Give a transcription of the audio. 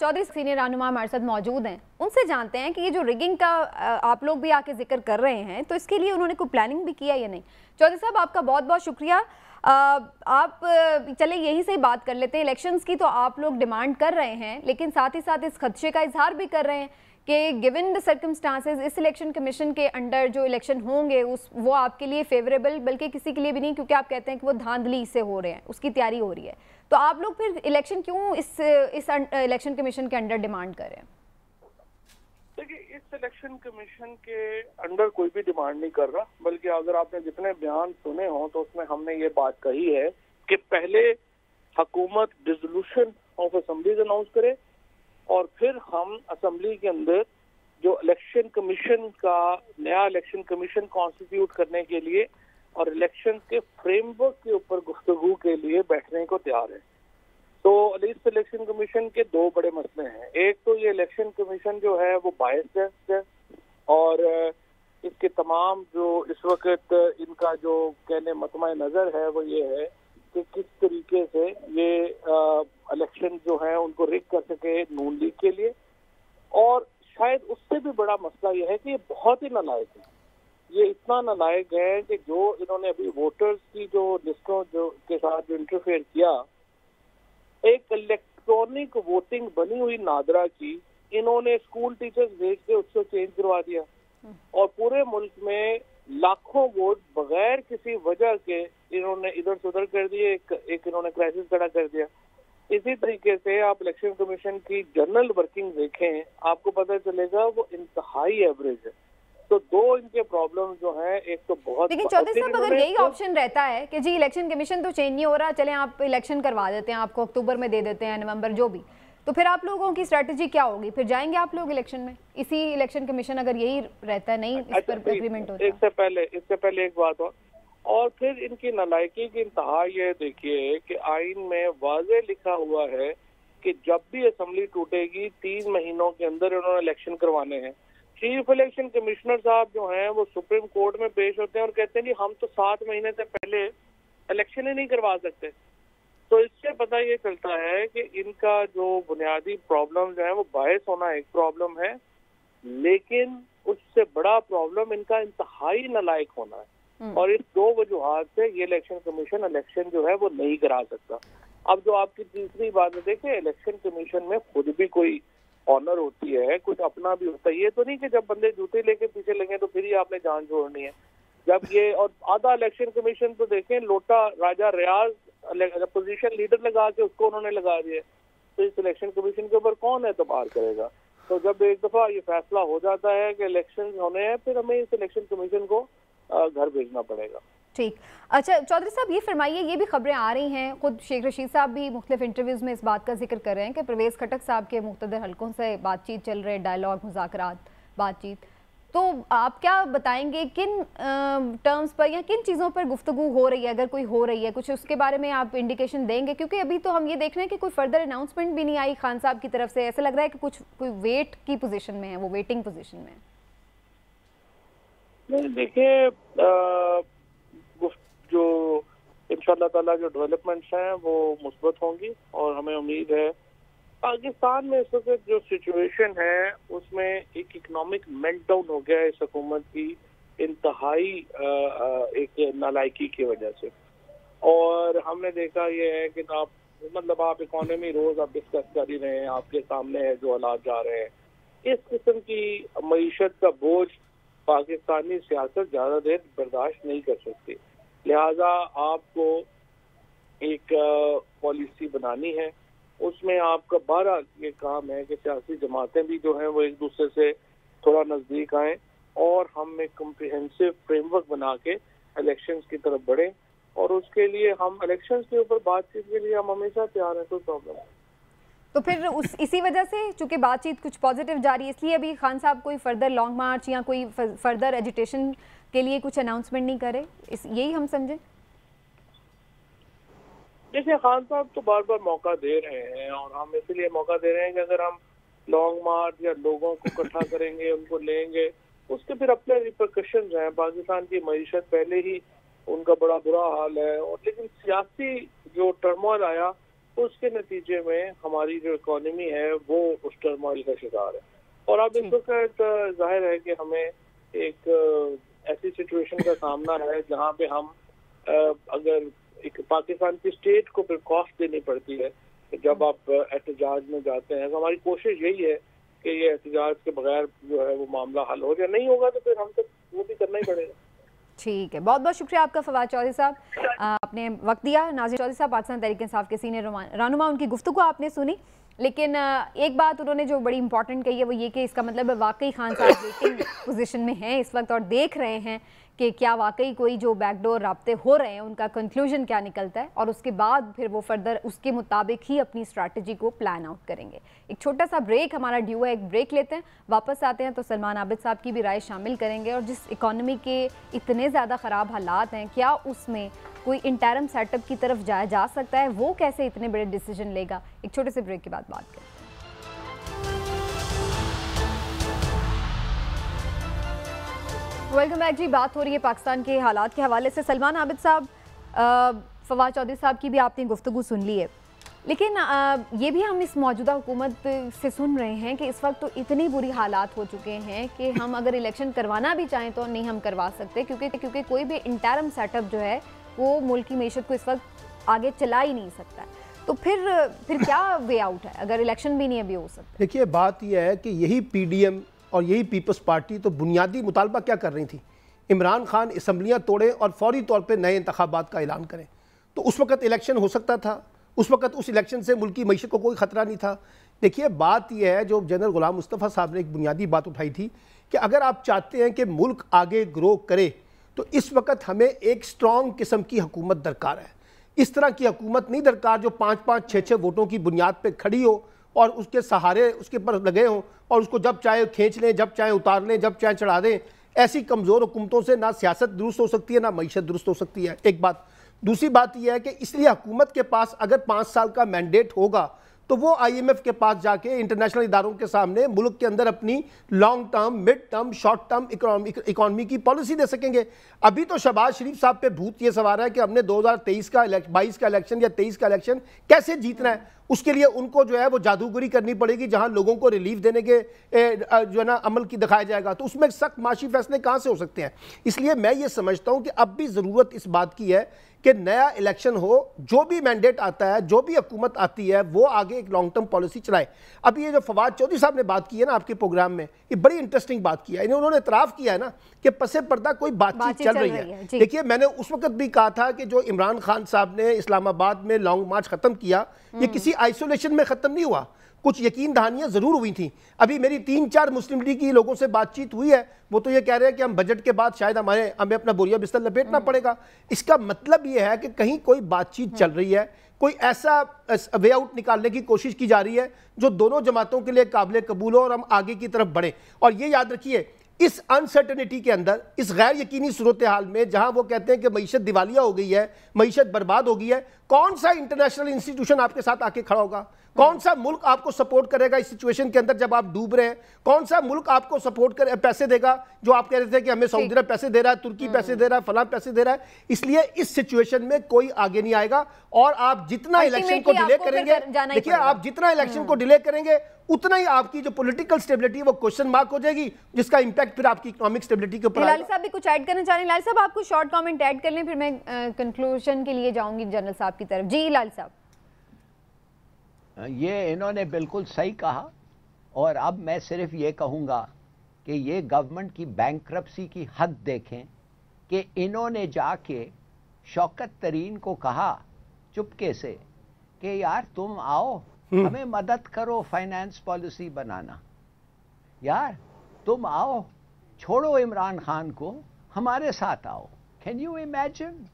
Chaudhary senior रहनुमा हमारे साथ मौजूद हैं, उनसे जानते हैं कि ये जो रिगिंग का आप लोग भी आके जिक्र कर रहे हैं, तो इसके लिए उन्होंने कोई प्लानिंग भी किया या नहीं। चौधरी साहब, आपका बहुत बहुत शुक्रिया। आप चले यहीं से ही बात कर लेते हैं। इलेक्शंस की तो आप लोग डिमांड कर रहे हैं, लेकिन साथ ही साथ इस खदशे का इजहार भी कर रहे हैं कि गिवन द सर्कमस्टांसेस इस इलेक्शन कमीशन के अंडर जो इलेक्शन होंगे वो आपके लिए फेवरेबल बल्कि किसी के लिए भी नहीं, क्योंकि आप कहते हैं कि वो धांधली से हो रहे हैं, उसकी तैयारी हो रही है। तो आप लोग फिर इलेक्शन क्यों इस इलेक्शन कमीशन के अंडर डिमांड कर रहे हैं? देखिए, इस इलेक्शन कमीशन के अंडर कोई भी डिमांड नहीं कर रहा, बल्कि अगर आपने जितने बयान सुने हों तो उसमें हमने ये बात कही है कि पहले हुकूमत डिसोल्यूशन ऑफ असेंबलीज अनाउंस करे और फिर हम असेंबली के अंदर जो इलेक्शन कमीशन का नया इलेक्शन कमीशन कॉन्स्टिट्यूट करने के लिए और इलेक्शन के फ्रेमवर्क के ऊपर गुफ्तगू के लिए बैठने को तैयार है। तो इस इलेक्शन कमीशन के दो बड़े मसले हैं। एक तो ये इलेक्शन कमीशन जो है वो बायस्ड है और इसके तमाम जो इस वक्त इनका जो कहने मतमा नजर है वो ये है कि किस तरीके से ये इलेक्शन जो है उनको रिग कर सके नून लीग के लिए। और शायद उससे भी बड़ा मसला ये है कि ये बहुत ही नालायक है। ये इतना नालायक है कि जो इन्होंने अभी वोटर्स की जो लिस्टों जो के साथ जो इंटरफेयर किया, एक इलेक्ट्रॉनिक वोटिंग बनी हुई नादरा की इन्होंने स्कूल टीचर्स भेज के उसको चेंज करवा दिया और पूरे मुल्क में लाखों वोट बगैर किसी वजह के इन्होंने इधर से उधर कर दिए। एक इन्होंने क्राइसिस खड़ा कर दिया। इसी तरीके से आप इलेक्शन कमीशन की जनरल वर्किंग देखें, आपको पता चलेगा वो इंतहाई एवरेज है। तो दो इनके प्रॉब्लम जो हैं, एक तो बहुत। लेकिन चौधरी साहब, अगर यही ऑप्शन रहता है कि जी इलेक्शन कमीशन तो चेंज नहीं हो रहा, चलें आप इलेक्शन करवा देते हैं, आपको अक्टूबर में दे देते हैं, नवंबर जो भी, तो फिर आप लोगों की स्ट्रेटजी क्या होगी? फिर जाएंगे आप लोग इलेक्शन में इसी इलेक्शन कमीशन अगर यही रहता है, नहीं इस पर एग्रीमेंट होता है? इससे पहले एक बात और फिर इनकी नालायकी की इंतहा ये देखिए कि आइन में वाज़े लिखा हुआ है कि जब भी असेंबली टूटेगी 3 महीनों के अंदर इन्होंने इलेक्शन करवाने हैं। चीफ इलेक्शन कमिश्नर साहब जो हैं वो सुप्रीम कोर्ट में पेश होते हैं और कहते हैं जी हम तो 7 महीने से पहले इलेक्शन ही नहीं करवा सकते। तो इससे पता ये चलता है कि इनका जो बुनियादी प्रॉब्लम जो है वो बायस होना एक प्रॉब्लम है, लेकिन उससे बड़ा प्रॉब्लम इनका इंतहाई नालायक होना है। और इस दो वजूहात से ये इलेक्शन कमीशन इलेक्शन जो है वो नहीं करा सकता। अब जो आपकी तीसरी बात है, देखिए इलेक्शन कमीशन में खुद भी कोई ऑनर होती है, कुछ अपना भी होता है। ये तो नहीं कि जब बंदे जूते लेके पीछे लगे तो फिर ही आपने जान छोड़नी है। जब ये और आधा इलेक्शन कमीशन तो देखें लोटा राजा रियाज अपोजिशन लीडर लगा के उसको उन्होंने लगा दिया। तो इस इलेक्शन कमीशन के ऊपर कौन एतबार करेगा? तो जब एक दफा ये फैसला हो जाता है कि इलेक्शन होने हैं, फिर हमें इस इलेक्शन कमीशन को घर भेजना पड़ेगा। ठीक। अच्छा चौधरी साहब, ये फरमाइए, ये भी खबरें आ रही हैं, खुद शेख रशीद साहब भी मुख्तलिफ इंटरव्यूज़ में इस बात का जिक्र कर रहे हैं कि परवेज़ खटक साहब के मुख्तलिफ हलकों से बातचीत चल रहे, डायलॉग, मुज़ाकरात, बातचीत। तो आप क्या बताएंगे किन टर्म्स पर या किन चीज़ों पर गुफ्तगू हो रही है, अगर कोई हो रही है कुछ, उसके बारे में आप इंडिकेशन देंगे? क्योंकि अभी तो हम ये देख रहे हैं कि कोई फर्दर अनाउंसमेंट भी नहीं आई खान साहब की तरफ से। ऐसा लग रहा है कि कोई वेट की पोजीशन में है, वो वेटिंग पोजीशन में है। देखिए, जो इंशाल्लाह ताला जो डेवलपमेंट्स हैं वो मुस्बत होंगी और हमें उम्मीद है पाकिस्तान में इस वक्त जो सिचुएशन है उसमें एक इकोनॉमिक मेल्टडाउन हो गया है इस हुकूमत की इंतहाई एक नालायकी की वजह से। और हमने देखा ये है कि आप इकोनॉमी रोज आप डिस्कस कर ही रहे हैं, आपके सामने है जो हालात जा रहे हैं। इस किस्म की मईशत का बोझ पाकिस्तानी सियासत ज्यादा देर बर्दाश्त नहीं कर सकती। लिहाजा आपको एक पॉलिसी बनानी है, उसमें आपका 12 ये काम है कि सियासी जमातें भी जो हैं वो एक दूसरे से थोड़ा नजदीक आएं और हम एक कम्प्रिहेंसिव फ्रेमवर्क बना के इलेक्शंस की तरफ बढ़ें। और उसके लिए हम इलेक्शंस के ऊपर बातचीत के लिए हम हमेशा तैयार हैं, कोई प्रॉब्लम नहीं। तो फिर इसी वजह से चूंकि बातचीत कुछ पॉजिटिव जा रही है, इसलिए अभी खान साहब कोई फर्दर लॉन्ग मार्च या कोई फर्दर एजिटेशन के लिए कुछ अनाउंसमेंट नहीं करे, यही हम समझें? देखिए, खान साहब तो बार बार मौका दे रहे हैं और हम इसलिए मौका दे रहे हैं कि अगर हम लॉन्ग मार्च या लोगों को इकट्ठा करेंगे, उनको लेंगे, उसके फिर अपने रिपरकशंस हैं। पाकिस्तान की मईशत पहले ही उनका बड़ा बुरा हाल है और लेकिन सियासी जो टर्मोइल आया उसके नतीजे में हमारी जो इकोनॉमी है वो उस टर्मोइल का शिकार है। और अब इस वक्त जाहिर है कि हमें एक ऐसी सिचुएशन का सामना है जहाँ पे हम अगर एक पाकिस्तान की स्टेट को फिर कॉस्ट देनी पड़ती है जब आप एहतजाज में जाते हैं। तो हमारी कोशिश यही है कि ये एहतजाज के बगैर जो है वो मामला हल हो जाए, नहीं होगा तो फिर हम तो वो भी करना ही पड़ेगा। ठीक है, बहुत बहुत शुक्रिया आपका फवाद चौधरी साहब, आपने वक्त दिया। नाज़िर चौधरी साहब पाकिस्तान तहरीक इंसाफ के सीनियर रहनुमा, उनकी गुफ्तगू आपने सुनी, लेकिन एक बात उन्होंने जो बड़ी इंपॉर्टेंट कही है वो ये कि इसका मतलब वाकई खान साहब वेटिंग पोजीशन में हैं इस वक्त और देख रहे हैं कि क्या वाकई कोई जो बैकडोर राब्ते हो रहे हैं उनका कंक्लूजन क्या निकलता है, और उसके बाद फिर वो फर्दर उसके मुताबिक ही अपनी स्ट्रैटेजी को प्लान आउट करेंगे। एक छोटा सा ब्रेक हमारा ड्यू है, एक ब्रेक लेते हैं, वापस आते हैं तो सलमान आबिद साहब की भी राय शामिल करेंगे। और जिस इकॉनमी के इतने ज़्यादा ख़राब हालात हैं, क्या उसमें कोई इंटरम सेटअप की तरफ जाया जा सकता है, वो कैसे इतने बड़े डिसीजन लेगा। एक छोटे से ब्रेक के बाद बात करें। वेलकम बैक जी। बात हो रही है पाकिस्तान के हालात के हवाले से। सलमान आबिद साहब, फवाद चौधरी साहब की भी आपने गुफ्तगू सुन ली है, लेकिन ये भी हम इस मौजूदा हुकूमत से सुन रहे हैं कि इस वक्त तो इतनी बुरी हालात हो चुके हैं कि हम अगर इलेक्शन करवाना भी चाहें तो नहीं हम करवा सकते, क्योंकि कोई भी इंटरम सेटअप जो है वो मुल्क की मीशत को इस वक्त आगे चला ही नहीं सकता। तो फिर क्या वे आउट है अगर इलेक्शन भी नहीं अभी हो सकता? देखिए, बात यह है कि यही PDM और यही पीपल्स पार्टी तो बुनियादी मुतालबा क्या कर रही थी, इमरान खान असम्बलियाँ तोड़ें और फौरी तौर पर नए इंतखाबात का ऐलान करें। तो उस वक्त इलेक्शन हो सकता था, उस वक्त उस इलेक्शन से मुल्क की मईशत को कोई ख़तरा नहीं था। देखिए, बात यह है, जो जनरल गुलाम मुस्तफ़ा साहब ने एक बुनियादी बात उठाई थी कि अगर आप चाहते हैं कि मुल्क आगे ग्रो करे तो इस वक्त हमें एक स्ट्रॉन्ग किस्म की हुकूमत दरकार है। इस तरह की हुकूमत नहीं दरकार जो 5-5, 6-6 वोटों की बुनियाद पर खड़ी हो और उसके सहारे उसके पर लगे हों और उसको जब चाहे खींच लें, जब चाहे उतार लें, जब चाहे चढ़ा दें। ऐसी कमज़ोर हुकूमतों से ना सियासत दुरुस्त हो सकती है, ना मईशत दुरुस्त हो सकती है। एक बात। दूसरी बात यह है कि इसलिए हुकूमत के पास अगर 5 साल का मैंडेट होगा तो वो IMF के पास जाके इंटरनेशनल इदारों के सामने मुल्क के अंदर अपनी long term, mid term, short term economy की पॉलिसी दे सकेंगे। अभी तो शहबाज शरीफ साहब पे भूत ये सवार है कि हमने 2023 का 22 का इलेक्शन या 23 का इलेक्शन कैसे जीतना है। उसके लिए उनको जो है वो जादूगरी करनी पड़ेगी, जहां लोगों को रिलीफ देने के जो है ना अमल की दिखाया जाएगा। तो उसमें सख्त माशी फैसले कहां से हो सकते हैं। इसलिए मैं ये समझता हूं कि अब भी ज़रूरत इस बात की है कि नया इलेक्शन हो, जो भी मैंडेट आता है, जो भी हुकूमत आती है, वो आगे एक लॉन्ग टर्म पॉलिसी चलाए। अब ये जो फवाद चौधरी साहब ने बात की है ना आपके प्रोग्राम में, ये बड़ी इंटरेस्टिंग बात की है। उन्होंने इतराफ़ किया है ना कि पसे पर्दा कोई बातचीत चल रही है। देखिए, मैंने उस वक्त भी कहा था कि जो इमरान खान साहब ने इस्लामाबाद में लॉन्ग मार्च ख़त्म किया, ये किसी आइसोलेशन में ख़त्म नहीं हुआ, कुछ यकीन दहानियां ज़रूर हुई थी। अभी मेरी 3-4 मुस्लिम लीग की लोगों से बातचीत हुई है, वो तो ये कह रहे हैं कि हम बजट के बाद शायद हमें अपना बोरिया बिस्तर लपेटना पड़ेगा। इसका मतलब ये है कि कहीं कोई बातचीत चल रही है, कोई ऐसा वे आउट निकालने की कोशिश की जा रही है जो दोनों जमातों के लिए काबिल कबूल हो और हम आगे की तरफ बढ़े। और ये याद रखिए, इस अनसर्टेनिटी के अंदर, इस गैर यकीनी सूरत हाल में जहां वो कहते हैं कि मईशत दिवालिया हो गई है, मईशत बर्बाद हो गई है, कौन सा इंटरनेशनल इंस्टीट्यूशन आपके साथ आके खड़ा होगा? कौन सा मुल्क आपको सपोर्ट करेगा इस सिचुएशन के अंदर जब आप डूब रहे हैं? कौन सा मुल्क आपको सपोर्ट कर पैसे देगा? जो आप कह रहे थे कि हमें सऊदी अरब पैसे दे रहा है, तुर्की पैसे दे रहा है, फलां पैसे दे रहा है। इसलिए इस सिचुएशन में कोई आगे नहीं आएगा। और आप जितना इलेक्शन को डिले करेंगे, देखिए, आप जितना इलेक्शन को डिले करेंगे उतना ही आपकी जो पॉलिटिकल स्टेबिलिटी वो क्वेश्चन मार्क हो जाएगी, जिसका इंपैक्ट फिर आपकी इकोनॉमिक स्टेबिलिटी के ऊपर। लाली साहब भी कुछ ऐड करना चाह रहे हैं। लाली साहब, आपको शॉर्ट कमेंट ऐड कर लें, फिर मैं कंक्लूजन के लिए जाऊंगी जनरल साहब की तरफ। जी लाली साहब। ये इन्होंने बिल्कुल सही कहा, और अब मैं सिर्फ ये कहूँगा कि ये गवर्नमेंट की बैंक्रप्सी की हद देखें कि इन्होंने जाके शौकत तरीन को कहा चुपके से कि यार तुम आओ, हमें मदद करो फाइनेंस पॉलिसी बनाना, यार तुम आओ, छोड़ो इमरान खान को, हमारे साथ आओ। Can you imagine?